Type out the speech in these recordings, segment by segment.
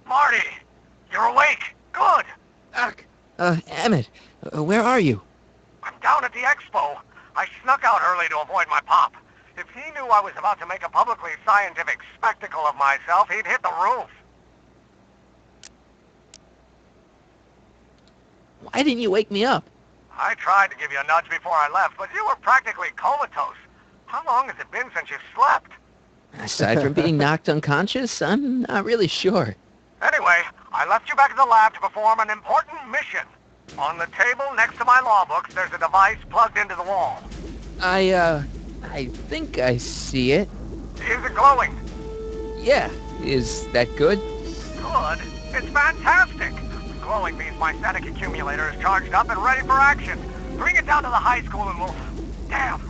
Marty! You're awake! Good! Doc! Emmett, where are you? I'm down at the expo. I snuck out early to avoid my pop. If he knew I was about to make a publicly scientific spectacle of myself, he'd hit the roof. Why didn't you wake me up? I tried to give you a nudge before I left, but you were practically comatose. How long has it been since you slept? Aside from being knocked unconscious, I'm not really sure. Anyway, I left you back at the lab to perform an important mission. On the table next to my law books, there's a device plugged into the wall. I think I see it. Is it glowing? Yeah, is that good? Good. It's fantastic. Glowing means my static accumulator is charged up and ready for action. Bring it down to the high school and we'll... Damn.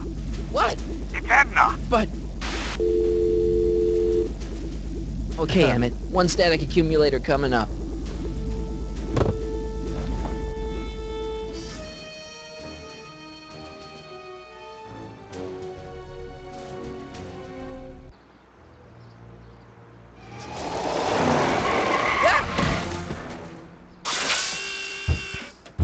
What? It's Edna. But... Okay, Emmett. One static accumulator coming up.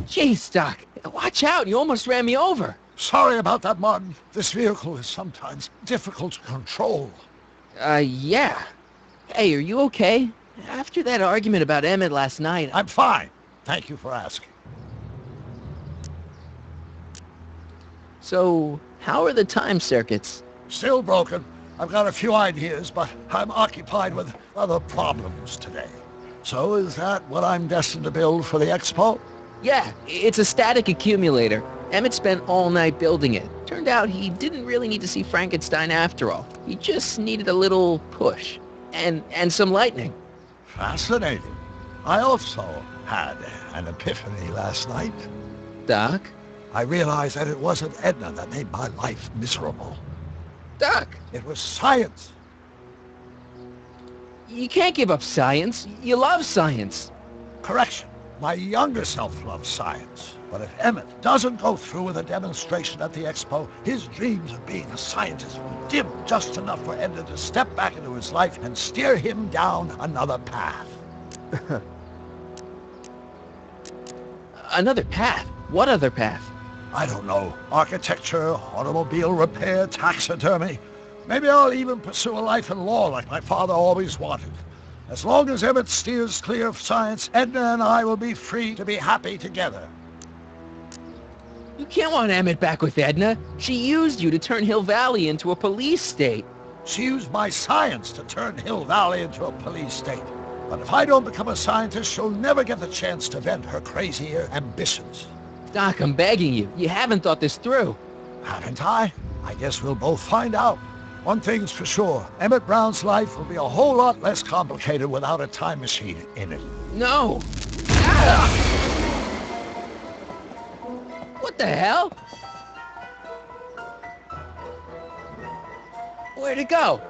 Jeez, Doc. Watch out. You almost ran me over. Sorry about that, Martin. This vehicle is sometimes difficult to control. Yeah. Hey, are you okay? After that argument about Emmett last night... I'm fine. Thank you for asking. So, how are the time circuits? Still broken. I've got a few ideas, but I'm occupied with other problems today. So is that what I'm destined to build for the expo? Yeah, it's a static accumulator. Emmett spent all night building it. Turned out he didn't really need to see Frankenstein after all. He just needed a little push. And some lightning. Fascinating. I also had an epiphany last night. Doc? I realized that it wasn't Edna that made my life miserable. Doc! It was science. You can't give up science. You love science. Correction. My younger self loves science. But if Emmett doesn't go through with a demonstration at the expo, his dreams of being a scientist will dim just enough for Edna to step back into his life and steer him down another path. Another path? What other path? I don't know. Architecture, automobile repair, taxidermy. Maybe I'll even pursue a life in law like my father always wanted. As long as Emmett steers clear of science, Edna and I will be free to be happy together. You can't want Emmett back with Edna. She used you to turn Hill Valley into a police state. She used my science to turn Hill Valley into a police state. But if I don't become a scientist, she'll never get the chance to vent her crazier ambitions. Doc, I'm begging you. You haven't thought this through. Haven't I? I guess we'll both find out. One thing's for sure. Emmett Brown's life will be a whole lot less complicated without a time machine in it. No! Ah! What the hell? Where'd it go?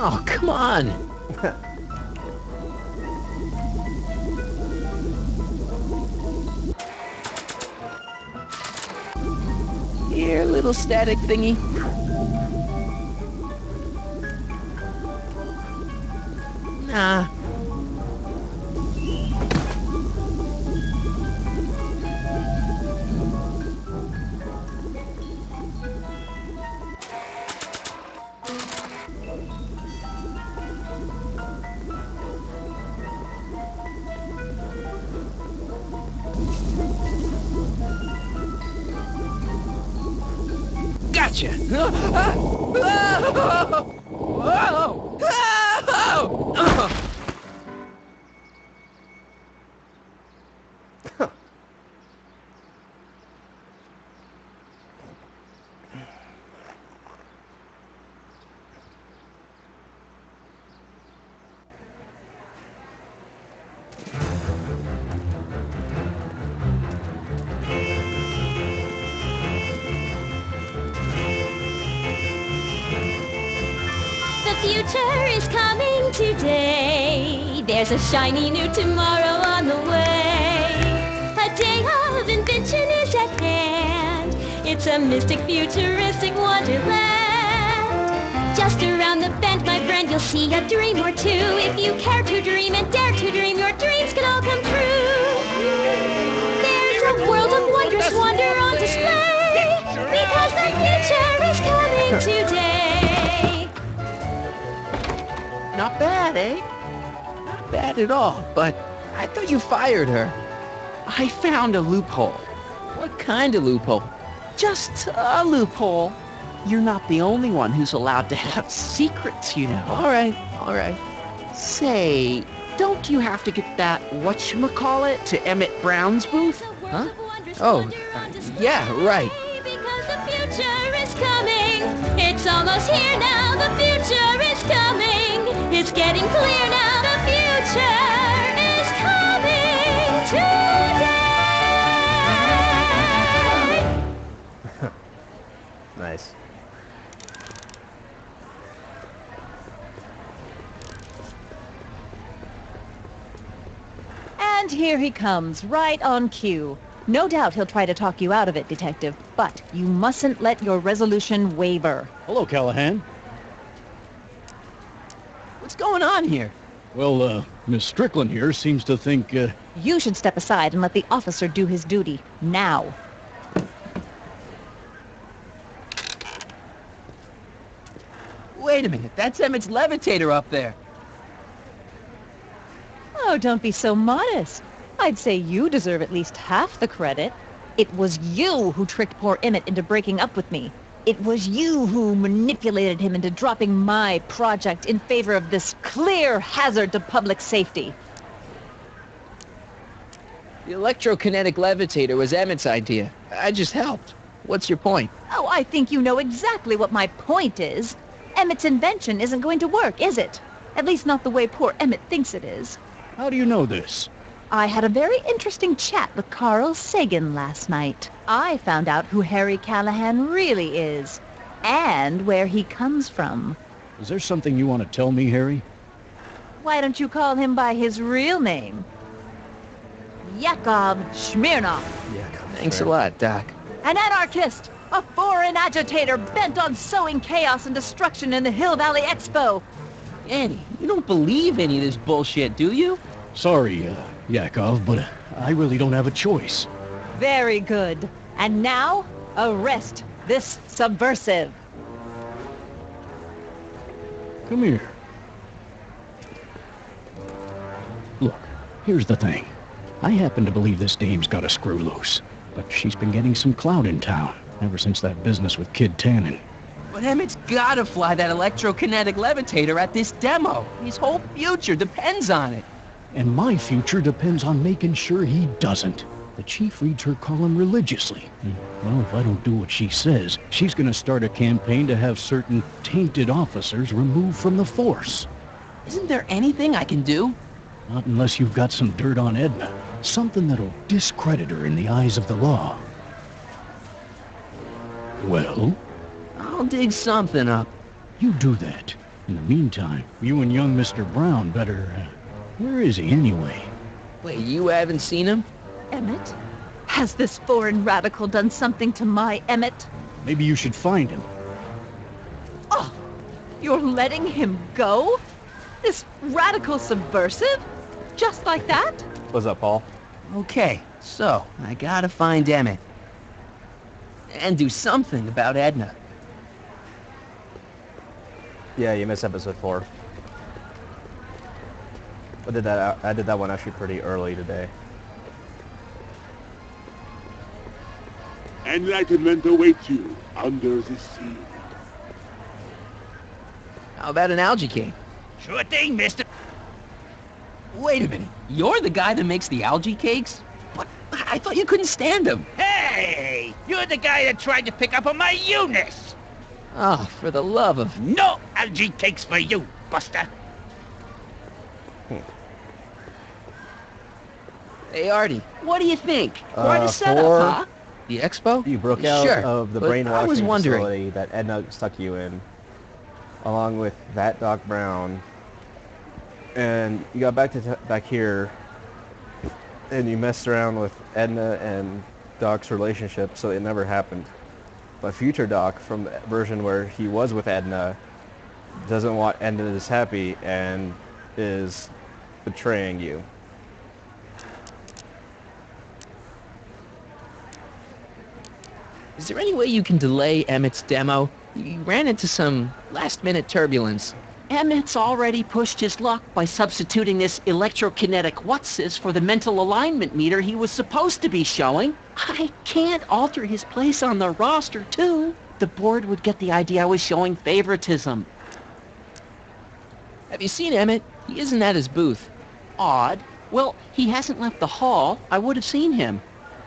Oh, come on! Here, little static thingy. Nah. Gotcha! future is coming today. There's a shiny new tomorrow on the way. A day of invention is at hand. It's a mystic, futuristic wonderland. Just around the bend, my friend, you'll see a dream or two. If you care to dream and dare to dream, your dreams can all come true. There's a world of wondrous wonder on display, because the future is coming today. Not bad, eh? Not bad at all, but I thought you fired her. I found a loophole. What kind of loophole? Just a loophole. You're not the only one who's allowed to have secrets, you know. All right. Say, don't you have to get that whatchamacallit to Emmett Brown's booth? Huh? Oh, yeah, right. Because the future is coming. It's almost here now. The future is coming. It's getting clear now. The future is coming today. Nice. And here he comes, right on cue. No doubt he'll try to talk you out of it, Detective, but you mustn't let your resolution waver. Hello, Callahan. What's going on here? Well, Miss Strickland here seems to think, You should step aside and let the officer do his duty, now. Wait a minute, that's Emmett's levitator up there. Oh, don't be so modest. I'd say you deserve at least half the credit. It was you who tricked poor Emmett into breaking up with me. It was you who manipulated him into dropping my project in favor of this clear hazard to public safety. The electrokinetic levitator was Emmett's idea. I just helped. What's your point? Oh, I think you know exactly what my point is. Emmett's invention isn't going to work, is it? At least not the way poor Emmett thinks it is. how do you know this? I had a very interesting chat with Carl Sagan last night. I found out who Harry Callahan really is, and where he comes from. Is there something you want to tell me, Harry? Why don't you call him by his real name? Yakov Smirnov, Thanks a lot, Doc. an anarchist, a foreign agitator bent on sowing chaos and destruction in the Hill Valley Expo. Annie, you don't believe any of this bullshit, do you? Sorry, Yakov, but I really don't have a choice. Very good. And now, arrest this subversive. Come here. Look, here's the thing. I happen to believe this dame's got a screw loose, but she's been getting some clout in town ever since that business with Kid Tannen. But Emmett's gotta fly that electrokinetic levitator at this demo. His whole future depends on it. And my future depends on making sure he doesn't. The chief reads her column religiously. Well, if I don't do what she says, she's gonna start a campaign to have certain tainted officers removed from the force. Isn't there anything I can do? Not unless you've got some dirt on Edna. Something that'll discredit her in the eyes of the law. Well, I'll dig something up. you do that. In the meantime, you and young Mr. Brown better... where is he anyway? Wait, you haven't seen him? Emmett? Has this foreign radical done something to my Emmett? Maybe you should find him. Oh, you're letting him go? This radical subversive? Just like that? What's up, Paul? Okay, so I gotta find Emmett. And do something about Edna. Yeah, you missed episode 4. I did that one actually pretty early today. Enlightenment awaits you under the sea. How about an algae cake? Sure thing, mister. Wait a minute, you're the guy that makes the algae cakes? But I thought you couldn't stand them. Hey, you're the guy that tried to pick up on my Eunice. Oh, for the love of... No algae cakes for you, Buster. Hey, Artie, what do you think? Quite a For- setup, huh? The expo? You broke out Sure, of the but I was brainwashing wondering. facility that Edna stuck you in. along with that Doc Brown, and you got back here, and you messed around with Edna and Doc's relationship, so it never happened. But future Doc, from the version where he was with Edna, doesn't want Edna is happy and is betraying you. Is there any way you can delay Emmett's demo? He ran into some last-minute turbulence. Emmett's already pushed his luck by substituting this electrokinetic what's-this for the mental alignment meter he was supposed to be showing. I can't alter his place on the roster, too. The board would get the idea I was showing favoritism. Have you seen Emmett? He isn't at his booth. Odd. Well, he hasn't left the hall. I would have seen him.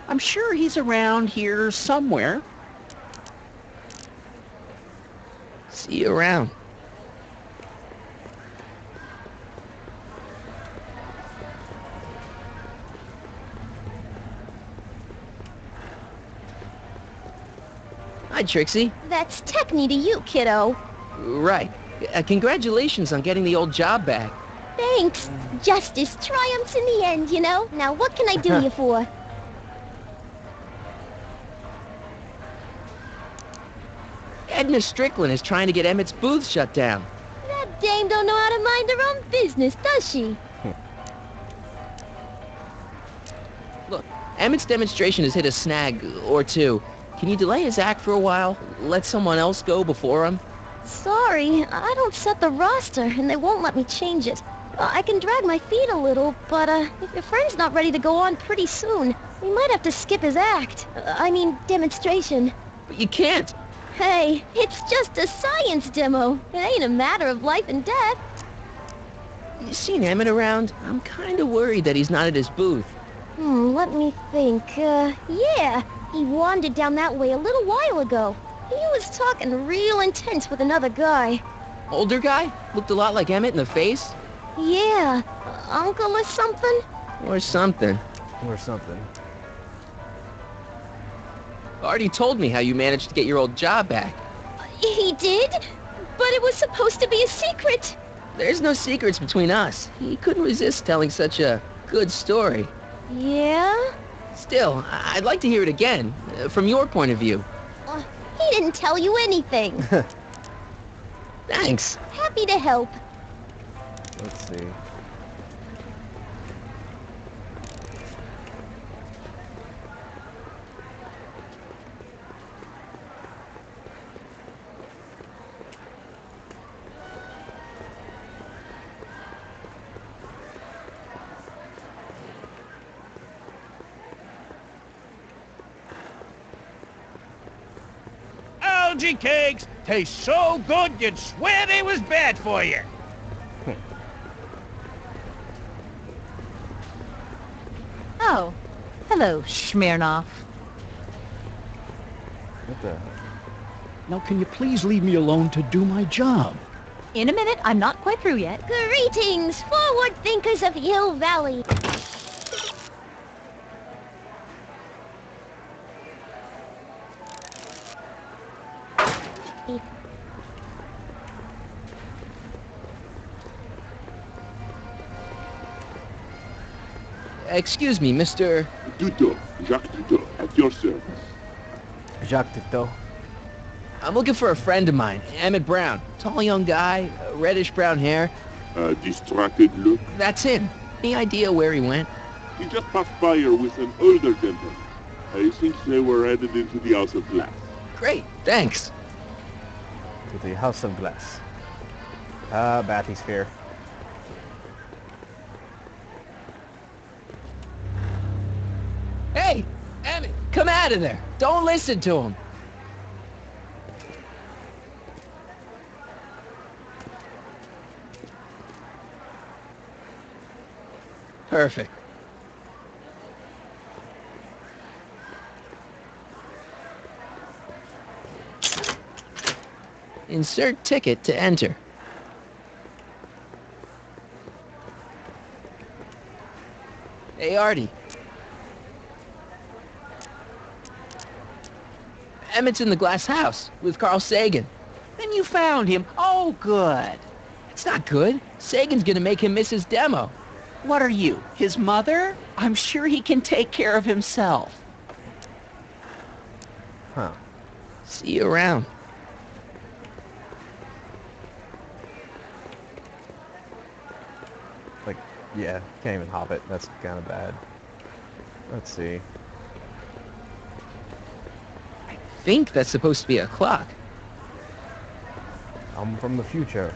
I'm sure he's around here somewhere. See you around. Hi, Trixie. That's Techni to you, kiddo. Right. Congratulations on getting the old job back. Thanks. Justice triumphs in the end, you know? Now what can I do you for? Edna Strickland is trying to get Emmett's booth shut down. That dame don't know how to mind her own business, does she? Look, Emmett's demonstration has hit a snag or two. Can you delay his act for a while? Let someone else go before him? Sorry, I don't set the roster, and they won't let me change it. I can drag my feet a little, but if your friend's not ready to go on pretty soon, we might have to skip his act. I mean, demonstration. But you can't. Hey, it's just a science demo. It ain't a matter of life and death. You seen Emmett around? I'm kind of worried that he's not at his booth. Let me think. Yeah, he wandered down that way a little while ago. He was talking real intense with another guy. Older guy? Looked a lot like Emmett in the face? Yeah, uncle or something? Or something. Or something. Already told me how you managed to get your old job back. He did? But it was supposed to be a secret. There's no secrets between us. He couldn't resist telling such a good story. Yeah? Still, I'd like to hear it again, from your point of view. He didn't tell you anything. Thanks. Happy to help. Let's see. Algae cakes taste so good you'd swear they was bad for you. Oh, hello, Smirnoff. What the? Now, can you please leave me alone to do my job? In a minute, I'm not quite through yet. Greetings, forward thinkers of Hill Valley. Excuse me, Mr. Duto, Jacques Duto, at your service. Jacques Tito. I'm looking for a friend of mine, Emmett Brown. Tall young guy, reddish-brown hair. Distracted look. That's him. Any idea where he went? He just passed by here with an older gentleman. I think they were headed into the House of Glass. Great, thanks. To the House of Glass. Bathysphere. Hey, Emmett, come out of there. Don't listen to him. Perfect. Insert ticket to enter. Hey, Artie. Emmett's in the glass house with Carl Sagan. They you found him. Oh, good. It's not good. Sagan's gonna make him miss his demo. What are you, his mother? I'm sure he can take care of himself. Huh. See you around. Like, yeah, can't even hop it. That's kind of bad. Let's see. I think that's supposed to be a clock. I'm from the future.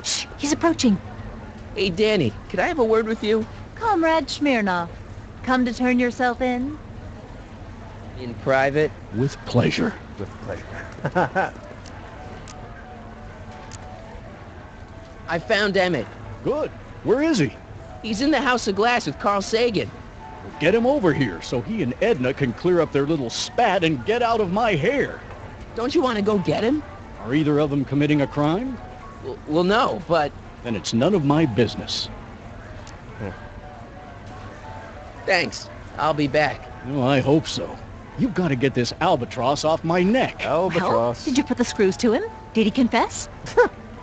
Shh, he's approaching. Hey, Danny, could I have a word with you? Comrade Smirnoff, come to turn yourself in? In private? With pleasure. With pleasure. I found Emmett. Good. Where is he? He's in the House of Glass with Carl Sagan. Get him over here so he and Edna can clear up their little spat and get out of my hair. Don't you want to go get him? Are either of them committing a crime? Well, no, but... Then it's none of my business. Thanks. I'll be back. Oh, I hope so. You've got to get this albatross off my neck. Well, Albatross. did you put the screws to him? Did he confess?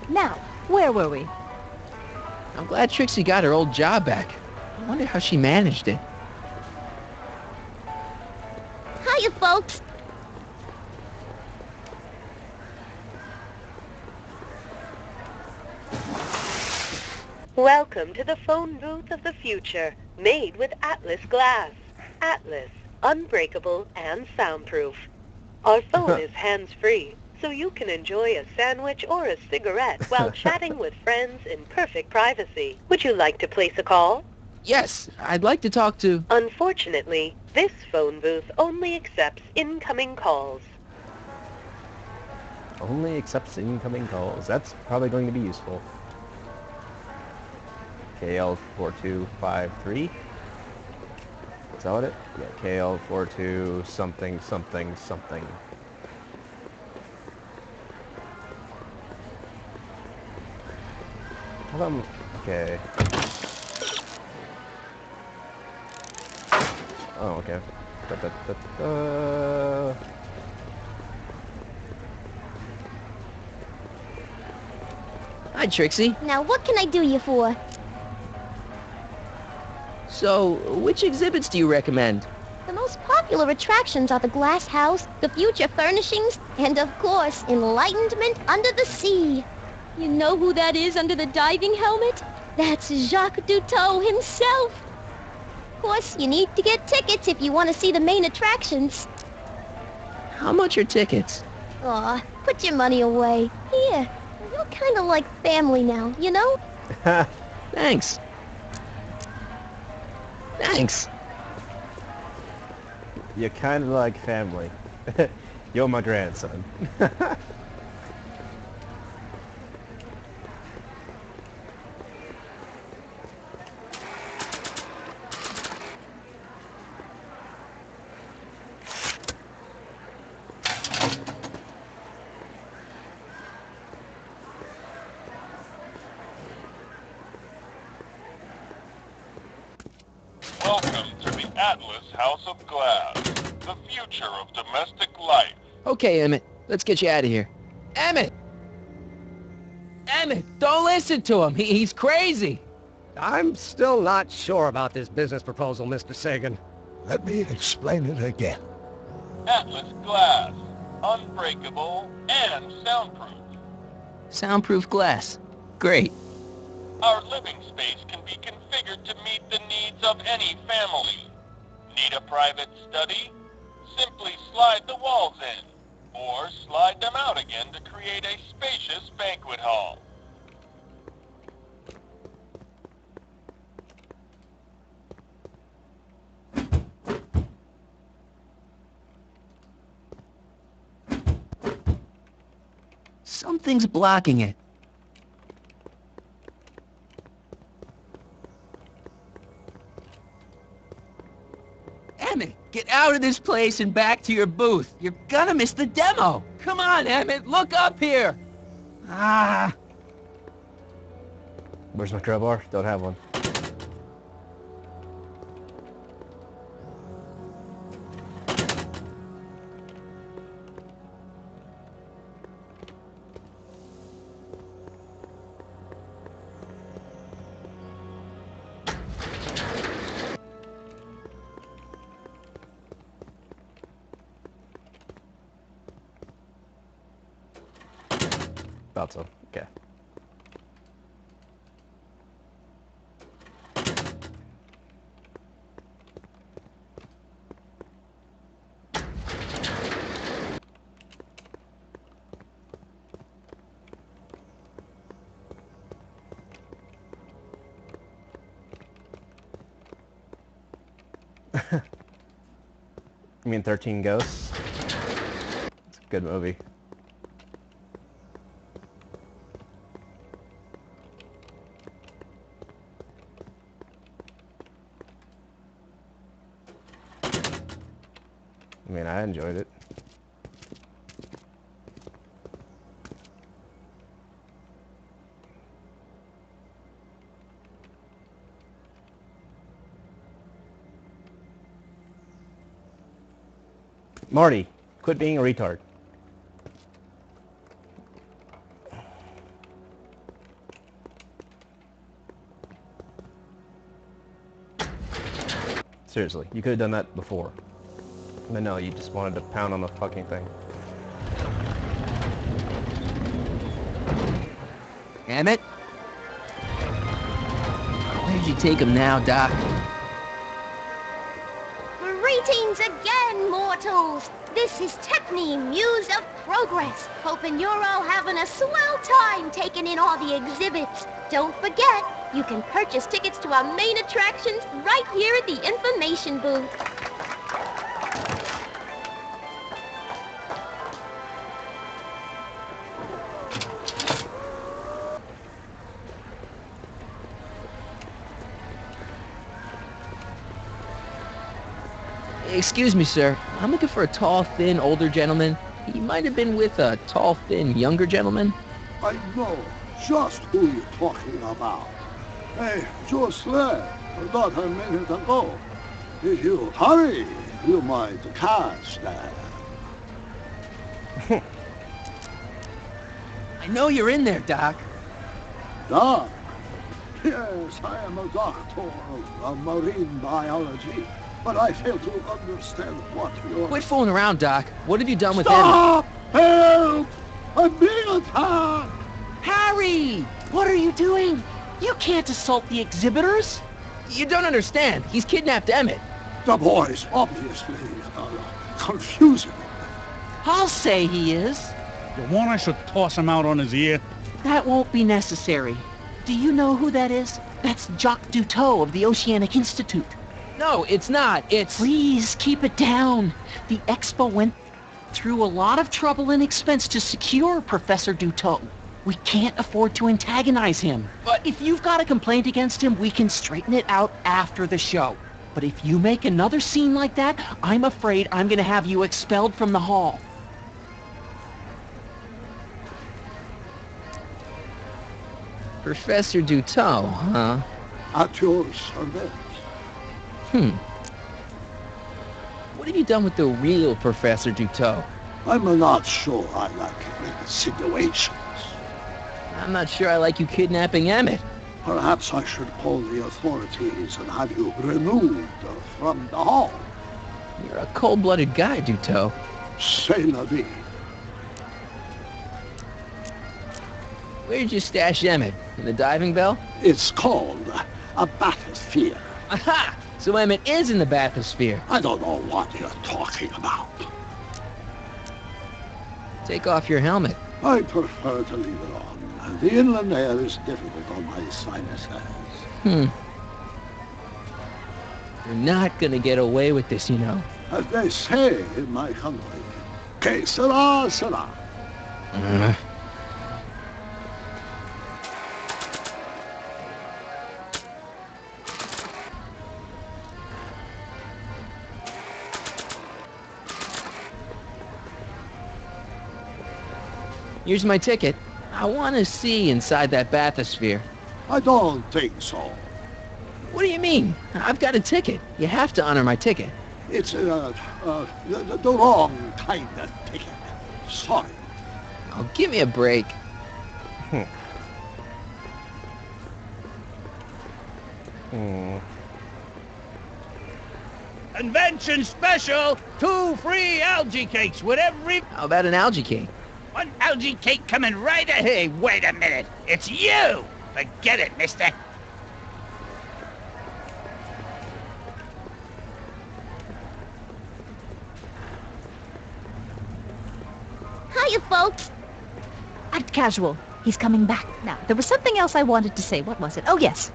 Now, where were we? I'm glad Trixie got her old job back. I wonder how she managed it. Hiya, folks. Welcome to the phone booth of the future, made with Atlas glass. Atlas, unbreakable and soundproof. Our phone is hands-free, so you can enjoy a sandwich or a cigarette while chatting with friends in perfect privacy. Would you like to place a call? Yes, I'd like to talk to... Unfortunately, this phone booth only accepts incoming calls. Only accepts incoming calls. That's probably going to be useful. KL4253. Is that what it? Yeah, KL42 something something something. Okay. Oh, okay. Hi, Trixie. Now, what can I do you for? So, which exhibits do you recommend? The most popular attractions are the Glass House, the Future Furnishings, and of course, Enlightenment Under the Sea. You know who that is under the diving helmet? That's Jacques Cousteau himself. Of course, you need to get tickets if you want to see the main attractions. How much are tickets? Aw, put your money away. Here, you're kind of like family now, you know? Thanks. Thanks. You're kind of like family. You're my grandson. Welcome to the Atlas House of Glass, the future of domestic life. Okay, Emmett. Let's get you out of here. Emmett! Emmett, don't listen to him. He's crazy. I'm still not sure about this business proposal, Mr. Sagan. Let me explain it again. Atlas glass, unbreakable and soundproof. Soundproof glass. Great. Our living space can be configured to meet the needs of any family. Need a private study? Simply slide the walls in, or slide them out again to create a spacious banquet hall. Something's blocking it. Emmett, get out of this place and back to your booth. You're gonna miss the demo. Come on, Emmett, look up here. Ah. Where's my crowbar? Don't have one. Thought so. Okay. You mean 13 Ghosts? It's a good movie. I mean, I enjoyed it. Marty, quit being a retard. Seriously, you could have done that before. But no, you just wanted to pound on the fucking thing. Emmett? Where'd you take him now, Doc? Greetings again, mortals! This is Techne, Muse of Progress. Hoping you're all having a swell time taking in all the exhibits. Don't forget, you can purchase tickets to our main attractions right here at the information booth. Excuse me, sir. I'm looking for a tall, thin, older gentleman. He might have been with a tall, thin, younger gentleman. I know just who you're talking about. Hey, just left about a minute ago. If you hurry, you might catch that. I know you're in there, Doc. Doc? Yes, I am a doctor of marine biology, but I fail to understand what you're... Quit fooling around, Doc. What have you done with Stop! Help! I'm being attacked! Harry! What are you doing? You can't assault the exhibitors. You don't understand. He's kidnapped Emmett. The boy's obviously confusing. I'll say he is. You want I should toss him out on his ear? That won't be necessary. Do you know who that is? That's Jacques Duteau of the Oceanic Institute. No, it's not. It's... Please, keep it down. The Expo went through a lot of trouble and expense to secure Professor Duteau. We can't afford to antagonize him. But if you've got a complaint against him, we can straighten it out after the show. But if you make another scene like that, I'm afraid I'm gonna have you expelled from the hall. Professor Duteau, huh? At your service. What have you done with the real Professor Duteau? I'm not sure I like insinuations. I'm not sure I like you kidnapping Emmett. Perhaps I should call the authorities and have you removed from the hall. You're a cold-blooded guy, Duteau. C'est la vie. Where'd you stash Emmett? In the diving bell? It's called a bathysphere. Aha! So Emmett is in the bathysphere. I don't know what you're talking about. Take off your helmet. I prefer to leave it on. The inland air is difficult on my sinuses. You're not gonna get away with this, you know. As they say in my country, que sera, sera. Here's my ticket. I want to see inside that bathysphere. I don't think so. What do you mean? I've got a ticket. You have to honor my ticket. It's the wrong kind of ticket. Sorry. Oh, give me a break. Convention special, 2 free algae cakes with every... How about an algae cake? One algae cake coming right ahead. Hey, wait a minute. It's you! Forget it, mister. Hiya, folks. Act casual. He's coming back. Now, there was something else I wanted to say. What was it? Oh, yes.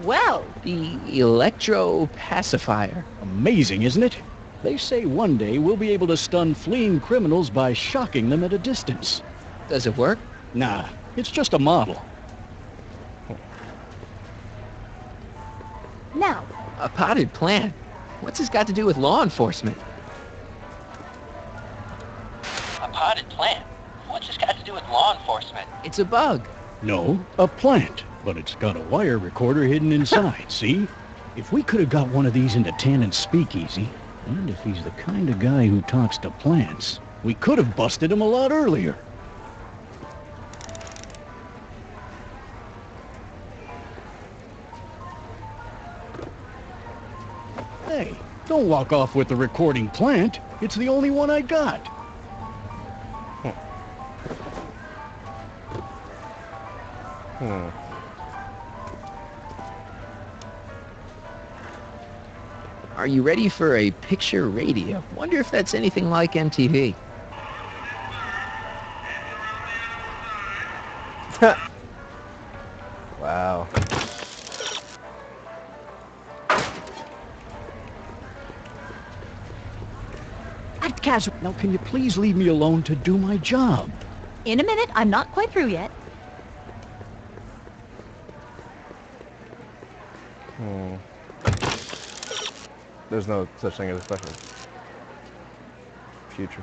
Well, The electro pacifier. Amazing, isn't it? They say one day we'll be able to stun fleeing criminals by shocking them at a distance. Does it work? Nah, it's just a model. now, A potted plant? What's this got to do with law enforcement? A potted plant? What's this got to do with law enforcement? It's a bug. No, a plant. But it's got a wire recorder hidden inside, see? If we could have got one of these into Tannen's speakeasy, and if he's the kind of guy who talks to plants, we could have busted him a lot earlier. Hey, don't walk off with the recording plant. It's the only one I got. Are you ready for a picture radio? Wonder if that's anything like MTV. Wow. act casual. Now, can you please leave me alone to do my job? In a minute. I'm not quite through yet. There's no such thing as a special future.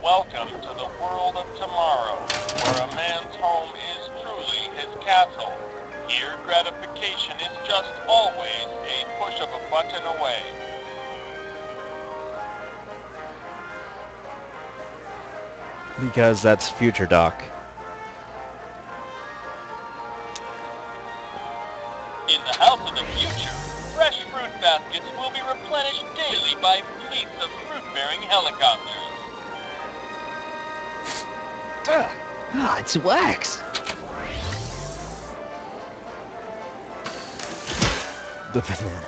Welcome to the world of tomorrow, where a man's home is truly his castle. Here, gratification is just always a push of a button away. Because that's future, Doc. In the house of the future, fresh fruit baskets will be replenished daily by fleets of fruit-bearing helicopters. Ah, it's wax. The banana.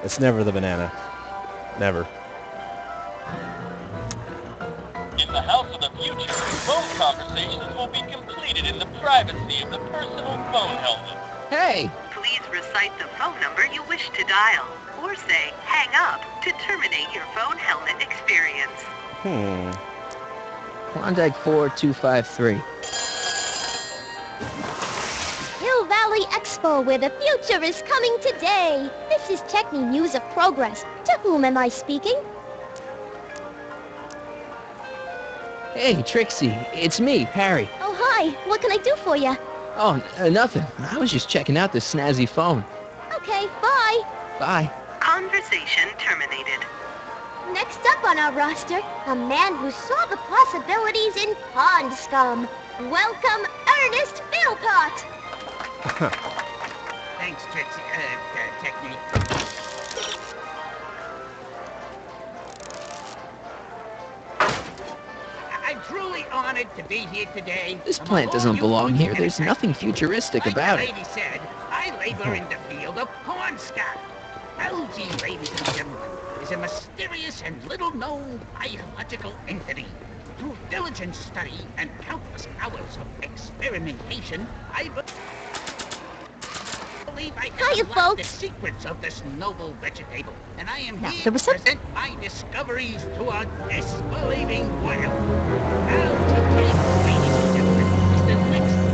It's never the banana. Never. In the house of the future, phone conversations will be completed in the privacy of the personal phone helmet. Hey, Please recite the phone number you wish to dial, or say hang up to terminate your phone helmet experience. Klondike 4253. Hill Valley Expo, where the future is coming today. This is Techni News of Progress. To whom am I speaking? Hey, Trixie, it's me, Harry. Oh, hi. What can I do for you? Oh, nothing. I was just checking out this snazzy phone. Okay, bye. Bye. Conversation terminated. Next up on our roster, a man who saw the possibilities in pond scum. Welcome, Ernest Philpott. Thanks, Trixie. Technique. I'm truly honored to be here today. This Among plant all doesn't you belong good here. and There's nothing futuristic like about the it. lady said, I labor in the field of porn scum. Algae, ladies and gentlemen, is a mysterious and little-known biological entity. Through diligent study and countless hours of experimentation, I believe I can Hiya, unlock the folks. secrets of this noble vegetable, and I am Now, here there was to some- present my discoveries to a disbelieving world. Now, today, ladies and gentlemen, is the next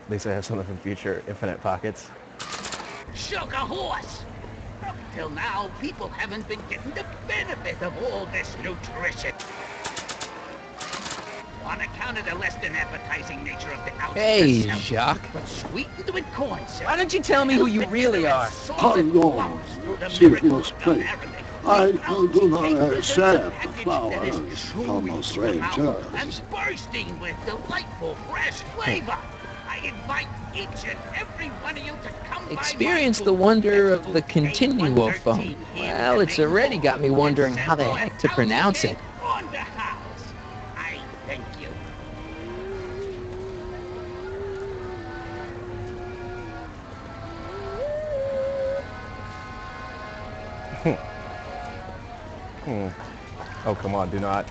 At least I have something from future infinite pockets. Sugar horse! Up till now, people haven't been getting the benefit of all this nutrition. On account of the less than appetizing nature of the algae Hey, itself, Jacques. but sweetened with corn syrup. Why don't you tell me who you really are? Pardon, serious play. I do not accept flowers from a stranger. And bursting with delightful fresh flavor. I invite each and every one of you to come by my Experience the booth wonder at of the continuo phone. Well, it's already got me wondering how the heck to pronounce it. On the house. I thank you. Oh, come on, do not.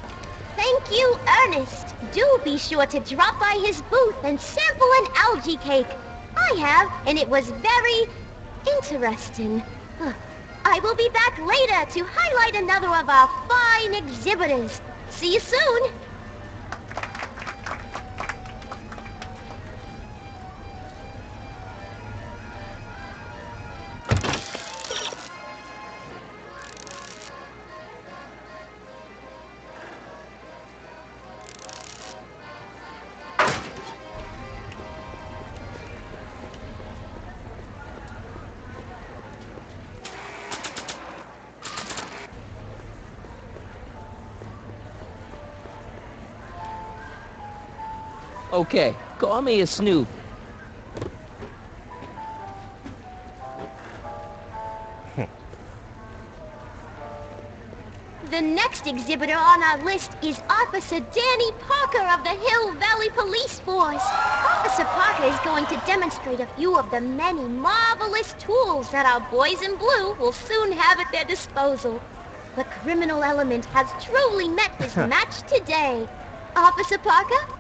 Thank you, Ernest. Do be sure to drop by his booth and sample an algae cake. I have, and it was very interesting. I will be back later to highlight another of our fine exhibitors. See you soon. Okay, call me a snoop. The next exhibitor on our list is Officer Danny Parker of the Hill Valley Police Force. Officer Parker is going to demonstrate a few of the many marvelous tools that our boys in blue will soon have at their disposal. The criminal element has truly met his match today. Officer Parker?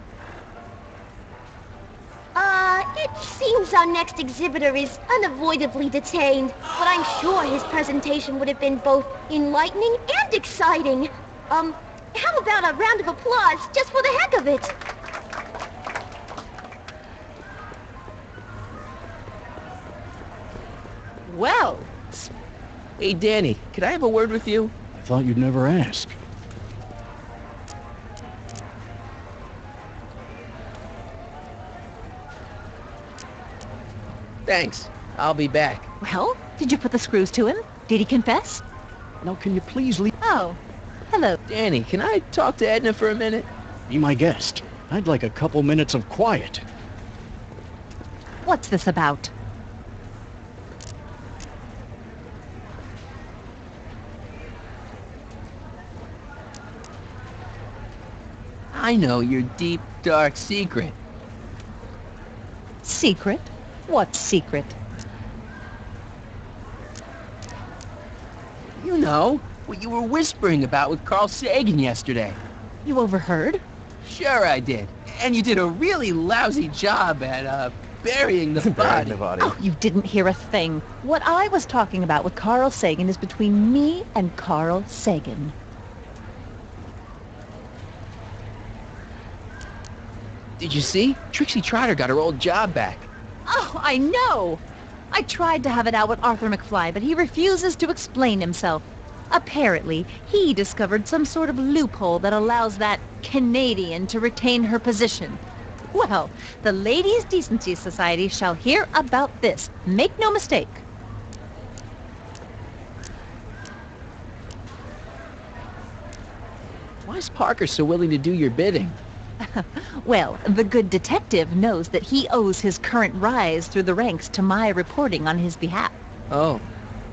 It seems our next exhibitor is unavoidably detained, but I'm sure his presentation would have been both enlightening and exciting. How about a round of applause just for the heck of it? Well, hey, Danny, could I have a word with you? I thought you'd never ask. Thanks. I'll be back. Well, did you put the screws to him? Did he confess? Now can you please Oh, hello. Danny, can I talk to Edna for a minute? be my guest? I'd like a couple minutes of quiet. What's this about? I know your deep, dark secret. Secret? What secret? You know, what you were whispering about with Carl Sagan yesterday. You overheard? Sure I did. And you did a really lousy job at, burying the Burying body. the body. Oh, you didn't hear a thing. What I was talking about with Carl Sagan is between me and Carl Sagan. Did you see? Trixie Trotter got her old job back. Oh, I know! I tried to have it out with Arthur McFly, but he refuses to explain himself. Apparently, he discovered some sort of loophole that allows that Canadian to retain her position. Well, the Ladies' Decency Society shall hear about this. Make no mistake. Why is Parker so willing to do your bidding? Well, the good detective knows that he owes his current rise through the ranks to my reporting on his behalf. Oh,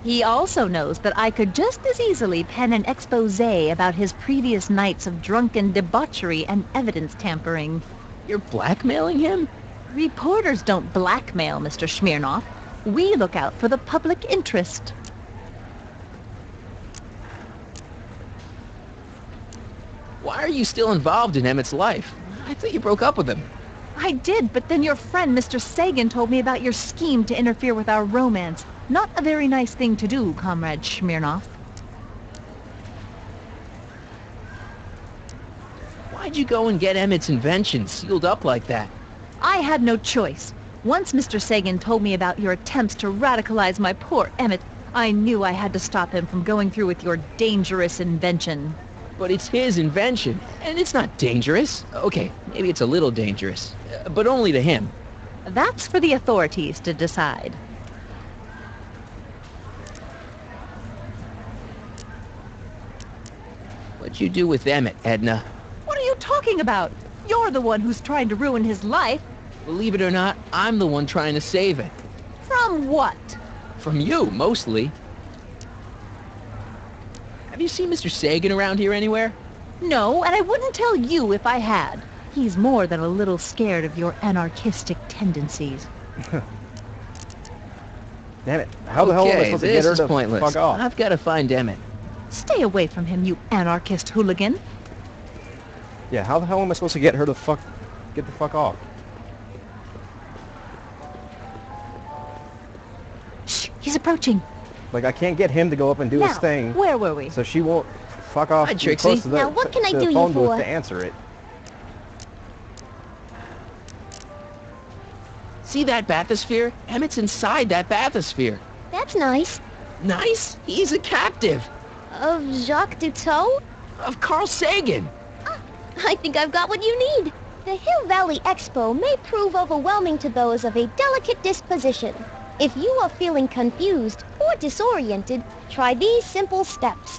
He also knows that I could just as easily pen an exposé about his previous nights of drunken debauchery and evidence tampering. you're blackmailing him? Reporters don't blackmail, Mr. Smirnoff. We look out for the public interest. Why are you still involved in Emmett's life? I thought you broke up with him. I did, but then your friend, Mr. Sagan, told me about your scheme to interfere with our romance. Not a very nice thing to do, Comrade Smirnoff. Why'd you go and get Emmett's invention sealed up like that? I had no choice. Once Mr. Sagan told me about your attempts to radicalize my poor Emmett, I knew I had to stop him from going through with your dangerous invention. But it's his invention, and it's not dangerous. Okay, maybe it's a little dangerous, but only to him. That's for the authorities to decide. What'd you do with Emmett, Edna? What are you talking about? You're the one who's trying to ruin his life. Believe it or not, I'm the one trying to save it. From what? From you, mostly. Have you seen Mr. Sagan around here anywhere? No, and I wouldn't tell you if I had. He's more than a little scared of your anarchistic tendencies. Damn it. How the hell am I supposed to get her to pointless. fuck off? I've got to find Emmett. Stay away from him, you anarchist hooligan. Yeah, how the hell am I supposed to get her to get the fuck off? Shh, he's approaching. Like, I can't get him to go up and do his thing. Where were we? So she won't fuck off. Hi, too Trixie. close to the, Now, what can I to do the you phone booth for? to answer it. See that bathysphere? Emmett's inside that bathysphere. That's nice. Nice? He's a captive. Of Jacques Cousteau? Of Carl Sagan. I think I've got what you need. The Hill Valley Expo may prove overwhelming to those of a delicate disposition. If you are feeling confused or disoriented, try these simple steps.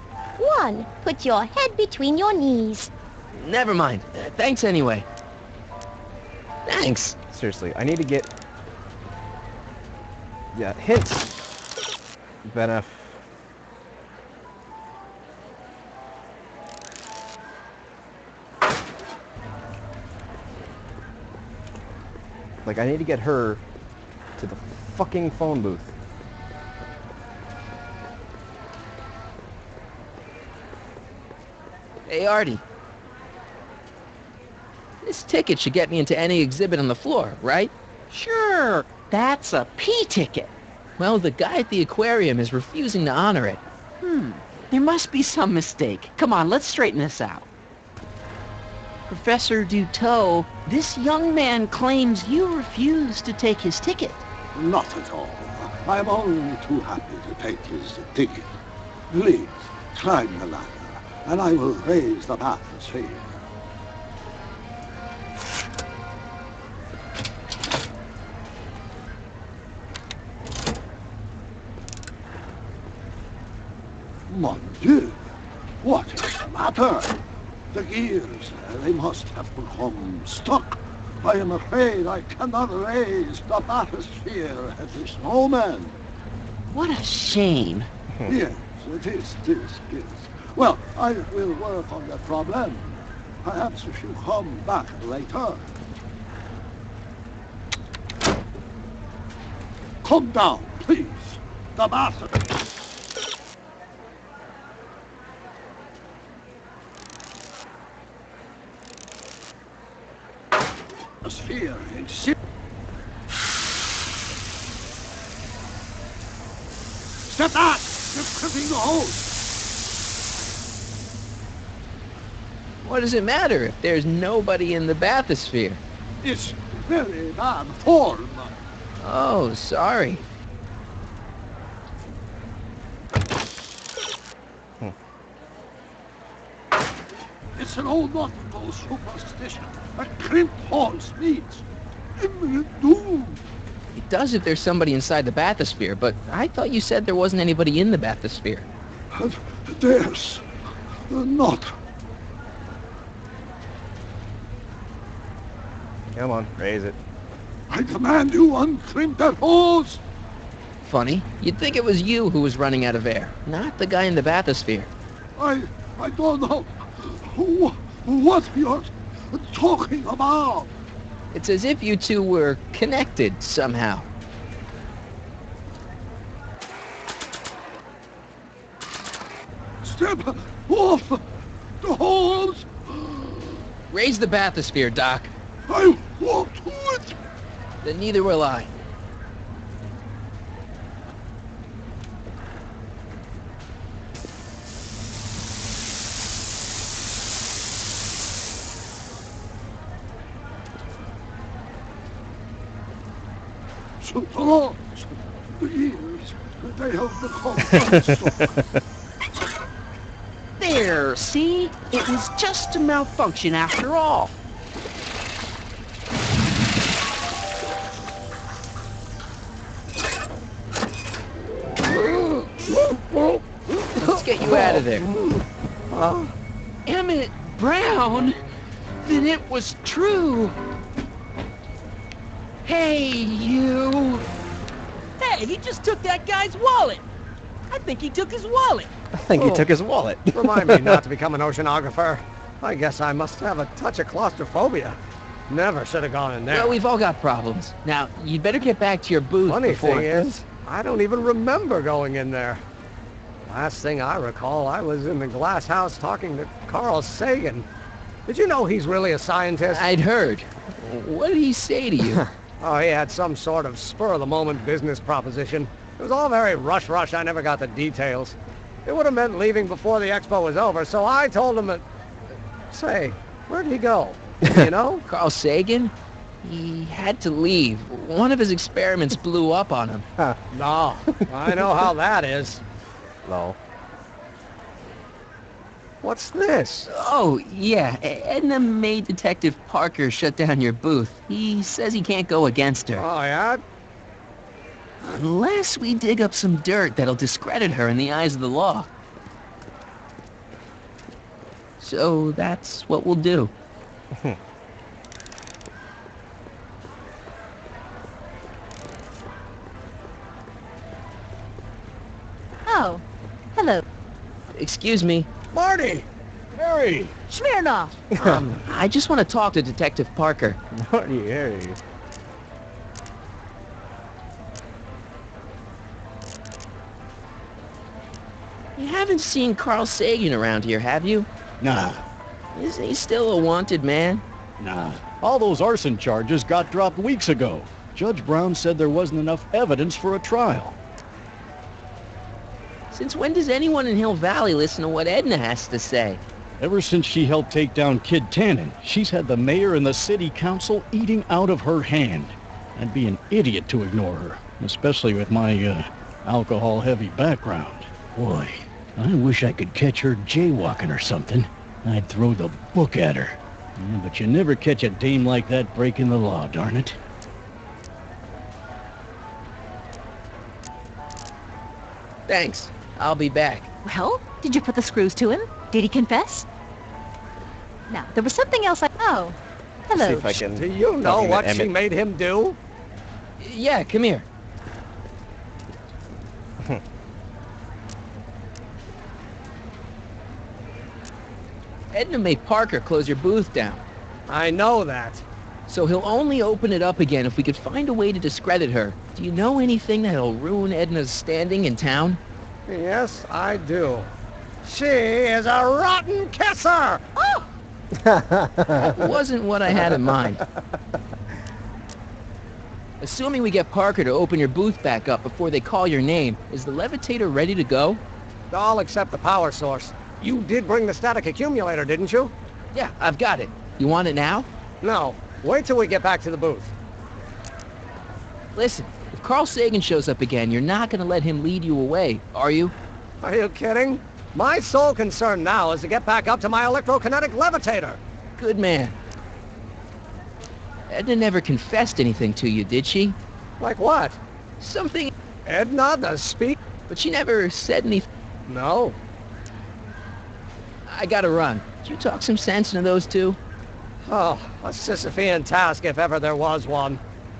1. Put your head between your knees. Never mind. Thanks anyway. Thanks. Seriously, I need to get... Yeah, hints. Benef. Like, I need to get her to the fucking phone booth. Hey, Artie. This ticket should get me into any exhibit on the floor, right? Sure, that's a P ticket. Well, the guy at the aquarium is refusing to honor it. There must be some mistake. Come on, let's straighten this out. Professor Duteau, this young man claims you refused to take his ticket. Not at all. I am only too happy to take his ticket. Please, climb the ladder, and I will raise the bathysphere. Mon Dieu! What is the matter? The gears, they must have become stuck. I am afraid I cannot raise the bathysphere at this moment. What a shame. Yes, it is. Well, I will work on that problem. Perhaps if you come back later. Come down, please. The bathysphere. Sphere in Step back! You're tripping the hose! What does it matter if there's nobody in the bathysphere? It's very bad form. Oh, sorry. It's an old nautical superstition that crimped horns means imminent doom. It does if there's somebody inside the bathysphere, but I thought you said there wasn't anybody in the bathysphere. There's not. Come on, raise it. I demand you uncrimp that hose. Funny. You'd think it was you who was running out of air, not the guy in the bathysphere. I don't know what you're talking about. It's as if you two were connected somehow. Step off the hose. Raise the bathysphere, Doc. I won't do it. Then neither will I. So long. For years, they held the call. There, see? It was just a malfunction after all. Let's get you out of there. Emmett Brown? Then it was true. Hey, you. Hey, he just took that guy's wallet. I think he took his wallet. I think he took his wallet. Remind me not to become an oceanographer. I guess I must have a touch of claustrophobia. Never should have gone in there. Well, we've all got problems. Now, you'd better get back to your booth Funny before... thing is, I don't even remember going in there. Last thing I recall, I was in the glass house talking to Carl Sagan. Did you know he's really a scientist? I'd heard. What did he say to you? Oh, he had some sort of spur-of-the-moment business proposition. It was all very rush. I never got the details. It would have meant leaving before the expo was over, so I told him that... Say, where'd he go? You know? Carl Sagan? He had to leave. One of his experiments blew up on him. No, I know how that is. No. What's this? Oh, yeah. Edna made Detective Parker shut down your booth. He says he can't go against her. Oh, yeah? Unless we dig up some dirt that'll discredit her in the eyes of the law. So that's what we'll do. Oh, hello. Excuse me. Marty! Harry! Smirnoff! I just want to talk to Detective Parker. Marty, Harry. You haven't seen Carl Sagan around here, have you? Nah, Is he still a wanted man? nah. All those arson charges got dropped weeks ago. Judge Brown said there wasn't enough evidence for a trial. Since when does anyone in Hill Valley listen to what Edna has to say? Ever since she helped take down Kid Tannen, she's had the mayor and the city council eating out of her hand. I'd be an idiot to ignore her, especially with my, alcohol-heavy background. Boy, I wish I could catch her jaywalking or something. I'd throw the book at her. Yeah, but you never catch a dame like that breaking the law, darn it. Thanks. I'll be back. Well, did you put the screws to him? Did he confess? Now, there was something else Oh, See hello. if I can... Do you know talking to what she Emmett. made him do? Yeah, come here. Edna made Parker close your booth down. I know that. So he'll only open it up again if we could find a way to discredit her. Do you know anything that'll ruin Edna's standing in town? Yes, I do. She is a rotten kisser! Oh! That wasn't what I had in mind. Assuming we get Parker to open your booth back up before they call your name, is the levitator ready to go? All except the power source. You did bring the static accumulator, didn't you? Yeah, I've got it. You want it now? No. Wait till we get back to the booth. Listen, if Carl Sagan shows up again, you're not going to let him lead you away, are you? Are you kidding? My sole concern now is to get back up to my electrokinetic levitator. Good man. Edna never confessed anything to you, did she? Like what? Something, Edna, the speak? but she never said anything. No. I gotta run. Did you talk some sense into those two? Oh, a Sisyphean task if ever there was one.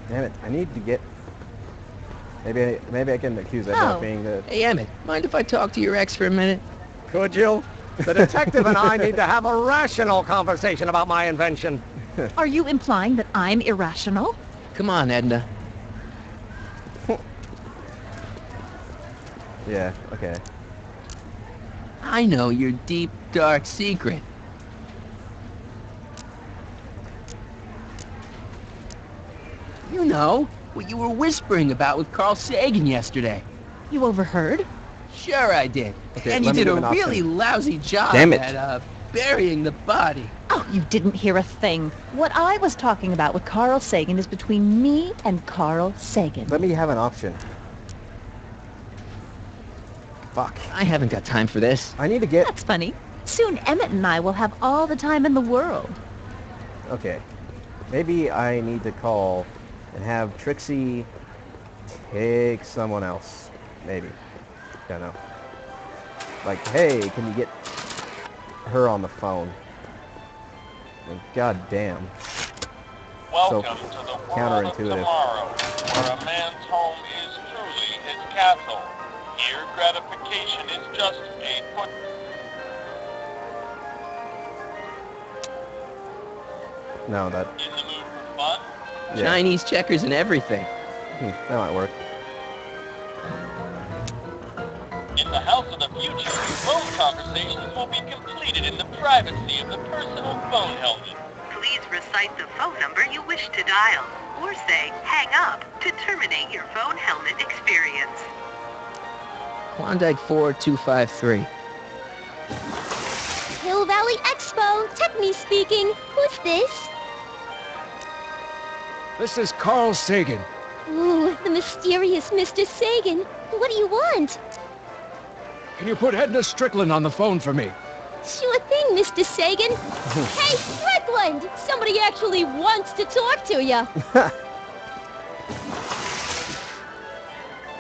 Damn it, I need to get... Maybe I can accuse Edna Oh. of being the... Hey, Emmett, mind if I talk to your ex for a minute? Could you? The detective and I need to have a rational conversation about my invention. Are you implying that I'm irrational? Come on, Edna. Yeah, okay. I know your deep, dark secret. You know, what you were whispering about with Carl Sagan yesterday. You overheard? Sure I did. Okay, And you let me did give a an option. really lousy job Damn it. at, burying the body. Oh, you didn't hear a thing. What I was talking about with Carl Sagan is between me and Carl Sagan. Let me have an option. Fuck. I haven't got time for this. I need to get... That's funny. Soon Emmett and I will have all the time in the world. Okay. Maybe I need to call and have Trixie take someone else. Maybe. Don't know. Like, hey, can you get her on the phone? Like, god damn. Welcome So to the world of counterintuitive. tomorrow, where a man's home is truly his castle. Here, gratification is just a put. No, that... In the mood for fun? Yeah. Chinese checkers and everything. That might work. In the house of the future, phone conversations will be completed in the privacy of the personal phone helmet. Please recite the phone number you wish to dial, or say hang up to terminate your phone helmet experience. Klondike 4253. Hill Valley Expo, Techme speaking. Who's this? This is Carl Sagan. Ooh, the mysterious Mr. Sagan. What do you want? Can you put Edna Strickland on the phone for me? Sure thing, Mr. Sagan. Hey, Strickland! Somebody actually wants to talk to you.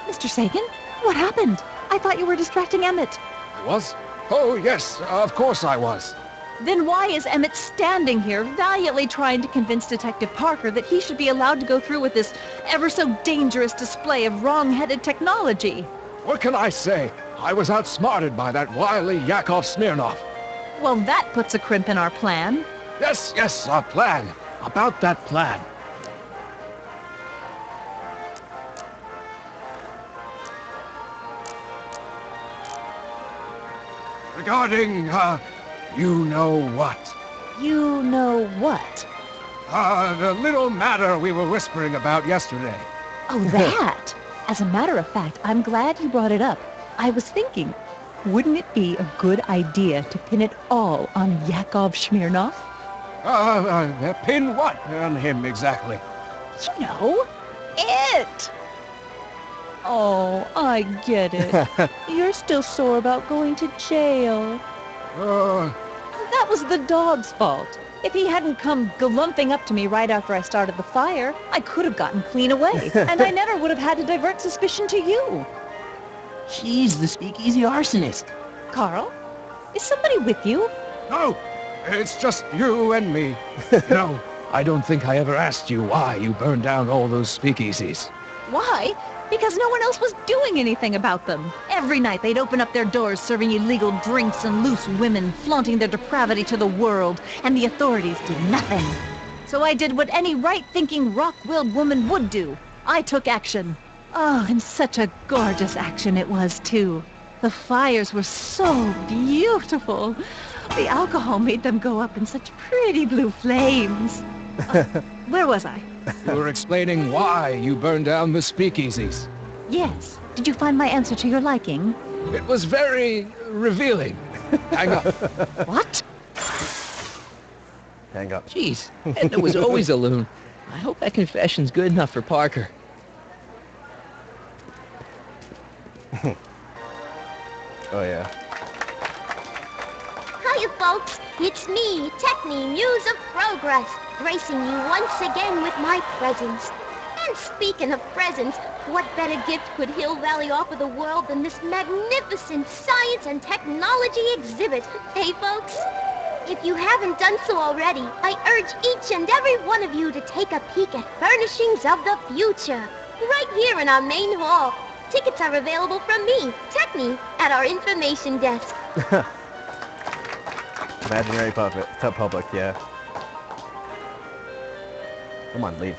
Mr. Sagan, what happened? I thought you were distracting Emmett. I was? Oh, yes, of course I was. Then why is Emmett standing here valiantly trying to convince Detective Parker that he should be allowed to go through with this ever so dangerous display of wrong-headed technology? What can I say? I was outsmarted by that wily Yakov Smirnov. Well, that puts a crimp in our plan. Yes, our plan. About that plan. Regarding, you know what? You know what? The little matter we were whispering about yesterday. Oh, that! As a matter of fact, I'm glad you brought it up. I was thinking, wouldn't it be a good idea to pin it all on Yakov Smirnov? Pin what on him exactly? You know, it! Oh, I get it. You're still sore about going to jail. That was the dog's fault. If he hadn't come galumping up to me right after I started the fire, I could have gotten clean away, and I never would have had to divert suspicion to you. She's the speakeasy arsonist. Carl, is somebody with you? No, it's just you and me. No, I don't think I ever asked you why you burned down all those speakeasies. Why? Because no one else was doing anything about them. Every night they'd open up their doors serving illegal drinks and loose women, flaunting their depravity to the world, and the authorities did nothing. So I did what any right-thinking, rock-willed woman would do. I took action. Oh, and such a gorgeous action it was, too. The fires were so beautiful. The alcohol made them go up in such pretty blue flames. Where was I? You were explaining why you burned down the speakeasies. Yes. Did you find my answer to your liking? It was very revealing. Hang up. What? Hang up. Jeez, Edna was always a loon. I hope that confession's good enough for Parker. Oh, yeah. Hiya, folks. It's me, Techme, Muse of Progress, gracing you once again with my presence. And speaking of presents, what better gift could Hill Valley offer the world than this magnificent science and technology exhibit? Hey, folks? If you haven't done so already, I urge each and every one of you to take a peek at Furnishings of the Future, right here in our main hall. Tickets are available from me, Techme, at our information desk. Imaginary public, yeah. Come on, leave.